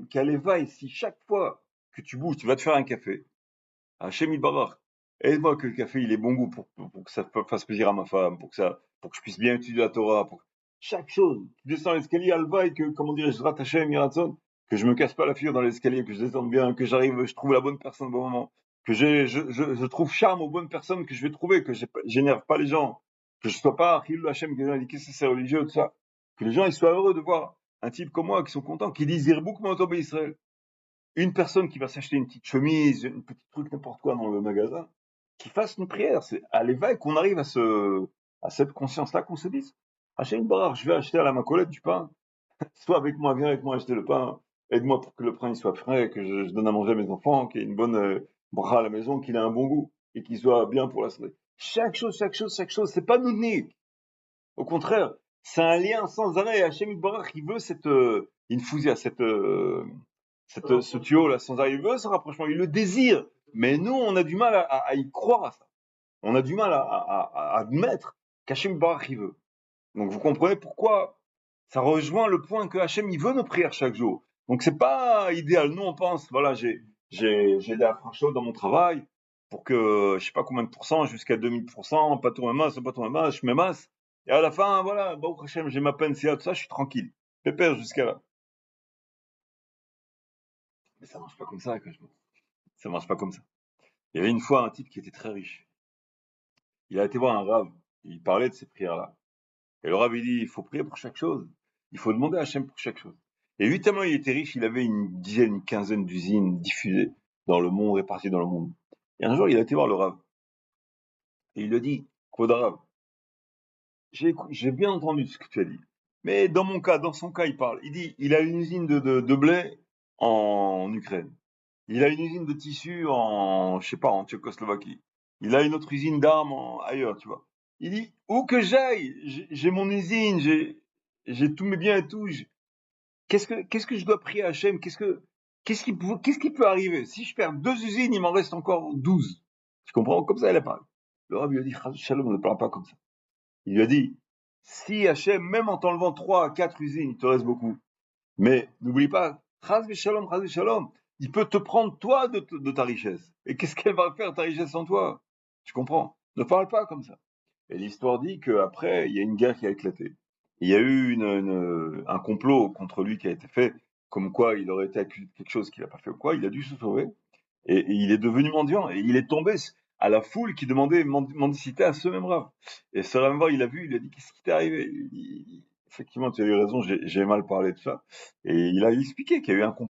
qu'Aleva, si chaque fois que tu bouges, tu vas te faire un café, Hachem Yitbarach, aide-moi que le café il ait bon goût pour que ça fasse plaisir à ma femme, pour que je puisse bien étudier la Torah, chaque chose. Tu descends l'escalier, Alva, et que, comment dirais-je, Zrat Hachem Yiratzon, que je me casse pas la figure dans l'escalier, que je descende bien, que j'arrive, je trouve la bonne personne au bon moment, que je trouve charme aux bonnes personnes que je vais trouver, que j'énerve pas les gens, que je sois pas Achille Hachem, que les gens disent qu'est-ce que c'est religieux, tout ça. Que les gens ils soient heureux de voir un type comme moi qui sont contents, qui disent Zirbouk Motobe Israël. Une personne qui va s'acheter une petite chemise, une petite truc, n'importe quoi dans le magasin, qui fasse une prière. C'est à l'éveil qu'on arrive à cette conscience-là, qu'on se dise, Hachem Barach, je vais acheter à la Macolette du pain. Sois avec moi, viens avec moi acheter le pain. Aide-moi pour que le pain il soit frais, que je donne à manger à mes enfants, qu'il y ait une bonne bracha à la maison, qu'il ait un bon goût et qu'il soit bien pour la soirée. Chaque chose, c'est pas nounique. Au contraire, c'est un lien sans arrêt. Hachem Barach, il veut cette infousia, ce tuyau-là sans arrêt. Il veut ce rapprochement, il le désire. Mais nous, on a du mal à y croire à ça. On a du mal à admettre qu'Hachem Barach, il veut. Donc vous comprenez pourquoi ça rejoint le point que Hachem, il veut nos prières chaque jour. Donc c'est pas idéal. Nous, on pense, voilà, j'ai des affranchis dans mon travail pour que, je sais pas combien de pourcents, jusqu'à 2000%, pas tout ma masse, je me masse. Et à la fin, voilà, Baruch Hachem, j'ai ma peine, c'est tout ça, je suis tranquille. Pépère jusqu'à là. Mais ça marche pas comme ça, ça marche pas comme ça. Il y avait une fois un type qui était très riche. Il a été voir un rave. Il parlait de ces prières-là. Et le rave, il dit, il faut prier pour chaque chose. Il faut demander à Hachem pour chaque chose. Et lui, tellement il était riche, il avait une dizaine, une quinzaine d'usines diffusées dans le monde, réparties dans le monde. Et un jour, il a été voir le rave. Et il lui a dit, Kvod Rav, j'ai bien entendu ce que tu as dit. Mais dans son cas, il parle. Il dit, il a une usine de blé en Ukraine. Il a une usine de tissu en, je sais pas, en Tchécoslovaquie. Il a une autre usine d'armes ailleurs, tu vois. Il dit, où que j'aille, j'ai mon usine, j'ai tous mes biens et tout. Qu'est-ce que je dois prier à Hachem? Qu'est-ce qui peut arriver? Si je perds 2 usines, il m'en reste encore 12. Tu comprends? Comme ça, il a parlé. Le Rabbi lui a dit, Shalom, ne parle pas comme ça. Il lui a dit, si Hachem, même en t'enlevant 3 à 4 usines, il te reste beaucoup. Mais n'oublie pas, Chaz Shalom, il peut te prendre toi de ta richesse. Et qu'est-ce qu'elle va faire ta richesse sans toi? Tu comprends? Ne parle pas comme ça. Et l'histoire dit qu'après, il y a une guerre qui a éclaté. Il y a eu un complot contre lui qui a été fait, comme quoi il aurait été accusé de quelque chose qu'il n'a pas fait ou quoi. Il a dû se sauver. Et il est devenu mendiant. Et il est tombé à la foule qui demandait mendicité à ce même rave. Et ce même rave, il a vu, il a dit, qu'est-ce qui t'est arrivé? Effectivement, tu as eu raison, j'ai mal parlé de ça. Et il a expliqué qu'il y a eu un complot